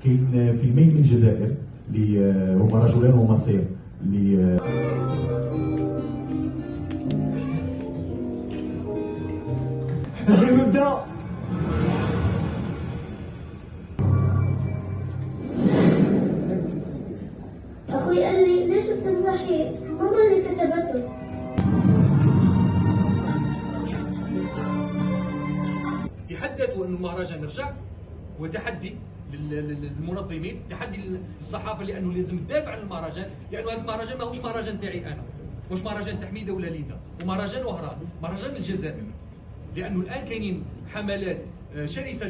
كاين فيلمين من الجزائر اللي هما رجلان ومصير اللي نبدا. أخوي قال لي ليش بتمزحي؟ ماما اللي كتبته. في حد ذاته أن المهرجان يرجع هو تحدي للمنظمين، تحدي للصحافه، لانه لازم تدافع عن المهرجان، لانه هذا المهرجان ماهوش مهرجان تاعي انا، مش مهرجان تحميده ولا ليدا، ومهرجان وهران، مهرجان الجزائر. لانه الان كاينين حملات شرسه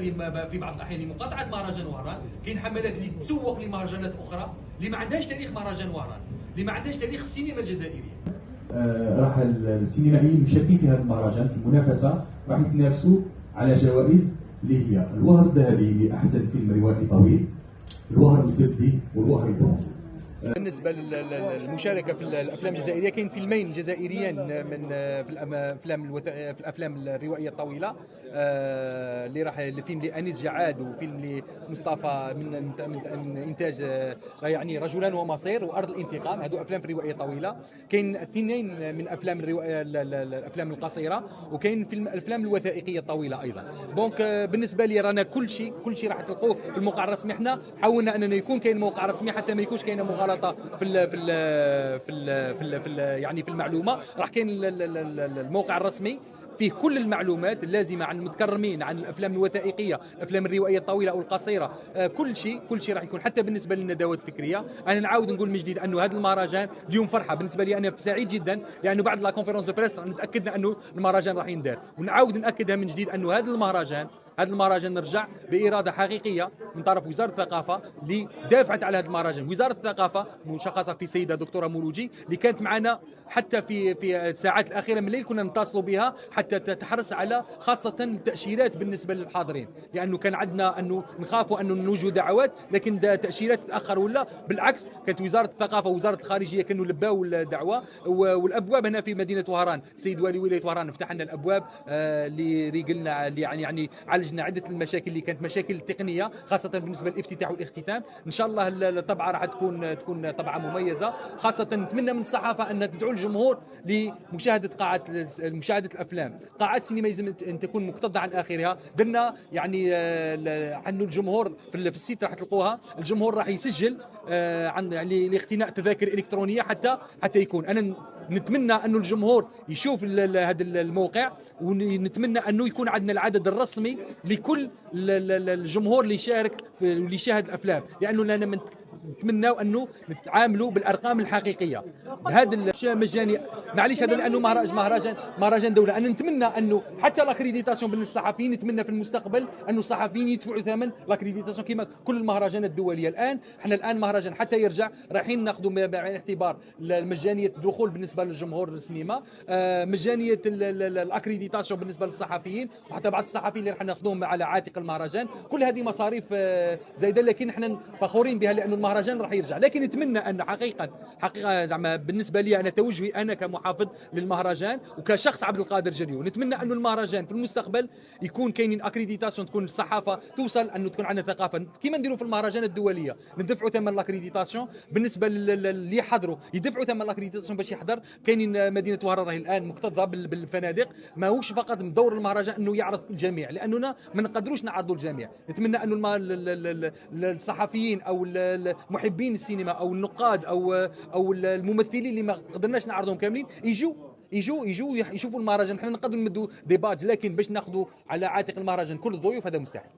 في بعض الاحيان لمقاطعه مهرجان وهران، كاين حملات اللي تسوق لمهرجانات اخرى اللي ما عندهاش تاريخ مهرجان وهران، اللي ما عندهاش تاريخ السينما الجزائريه. راح السينمائيين مشاركين في هذا المهرجان في المنافسه، راح يتنافسوا على جوائز اللي هي الوهر الذهبي لاحسن فيلم روائي طويل، الوهر الفضي والوهر البرونزي. بالنسبه للمشاركه في الافلام الجزائريه، كاين فيلمين جزائريين من في الافلام الروائيه الطويله، اللي راح الفيلم لانيس جعاد وفيلم لمصطفى من انتاج يعني رجلان ومصير وارض الانتقام. هذو افلام في روائيه طويله. كاين اثنين من افلام الروائيه الافلام القصيره، وكاين فيلم الافلام الوثائقيه الطويله ايضا. دونك بالنسبه لي رانا كل شيء راح تلقوه في الموقع الرسمي. احنا حاولنا اننا يكون كاين موقع رسمي حتى ما يكونش كاين مغالطه يعني في المعلومه. راح كاين الموقع الرسمي فيه كل المعلومات اللازمه عن المتكرمين، عن الافلام الوثائقيه، الافلام الروائيه الطويله او القصيره، كل شيء راح يكون. حتى بالنسبه للندوات الفكريه، انا نعاود نقول من جديد انه هذا المهرجان اليوم فرحه بالنسبه لي، انا سعيد جدا، لانه بعد لا كونفيرونس دو بريس نتاكدنا انه المهرجان راح يندار، ونعاود ناكدها من جديد انه هذا المهرجان رجع بإرادة حقيقية من طرف وزارة الثقافة اللي دافعت على هذا المهرجان. وزارة الثقافة مشخصة في سيدة دكتورة مولوجي اللي كانت معنا حتى في الساعات الأخيرة من الليل، كنا نتصلوا بها حتى تحرص على خاصة التأشيرات بالنسبة للحاضرين، لأنه كان عندنا أنه نخافوا أنه نوجه دعوات لكن تأشيرات تتأخر، ولا بالعكس كانت وزارة الثقافة ووزارة الخارجية كانوا لباو الدعوة. والأبواب هنا في مدينة وهران، السيد والي ولاية وهران فتح لنا الأبواب اللي قلنا يعني عالجنا عدة المشاكل اللي كانت مشاكل تقنية، خاصة بالنسبة للافتتاح والاختتام. إن شاء الله الطبعة راح تكون طبعة مميزة. خاصة نتمنى من الصحافة أن تدعو الجمهور لمشاهدة مشاهدة الأفلام. قاعات السينما لازم أن تكون مكتظة عن آخرها. درنا يعني عن الجمهور في السيت راح تلقوها، الجمهور راح يسجل عن لاقتناء تذاكر إلكترونية حتى يكون. أنا نتمنى أنه الجمهور يشوف هذا الموقع، ونتمنى أنه يكون عندنا العدد الرسمي لكل الجمهور اللي يشارك واللي يشاهد الأفلام، لأنه لنا نتمنى أنه نتعاملوا بالأرقام الحقيقية. هذا الشيء مجاني، معليش، هذا لأنه مهرجان دولة. أنا نتمنى أنه حتى لاكريديتاسيون بالنسبة للصحفيين، نتمنى في المستقبل أنه الصحفيين يدفعوا ثمن لاكريديتاسيون كما كل المهرجانات الدولية. احنا مهرجان حتى يرجع رايحين ناخذوا بعين الاعتبار مجانية الدخول بالنسبة للجمهور السينما، مجانية الاكريديتاسيون بالنسبة للصحفيين، وحتى بعض الصحفيين اللي راح ناخذوهم على عاتق المهرجان. كل هذه مصاريف زايدة، لكن احنا فخورين بها لأنه المهرجان راح يرجع. لكن نتمنى أن حقيقة زعما بالنسبة لي أنا توجهي أنا كمحافظ للمهرجان وكشخص عبد القادر جريو، نتمنى أنه المهرجان في المستقبل يكون كاينين اكريديتاسيون، تكون الصحافة توصل أنه تكون عندنا ثقافة كما نديروا في المهرجانات الدولية، ندفعوا ثمن الاكريديتاسيون. بالنسبة اللي يحضروا يدفعوا ثمن الاكريديتاسيون باش يحضر. كاينين مدينة وهران راهي الآن مكتظة بالفنادق، ماهوش فقط من دور المهرجان أنه يعرض الجميع، لأننا ما نقدروش نعرضوا الجميع. نتمنى أنه الصحفيين أو محبين السينما او النقاد او الممثلين اللي ما قدرناش نعرضهم كاملين يجوا يشوفوا المهرجان. احنا نقدروا نمدوا دي باج، لكن باش ناخذوا على عاتق المهرجان كل الضيوف هذا مستحيل.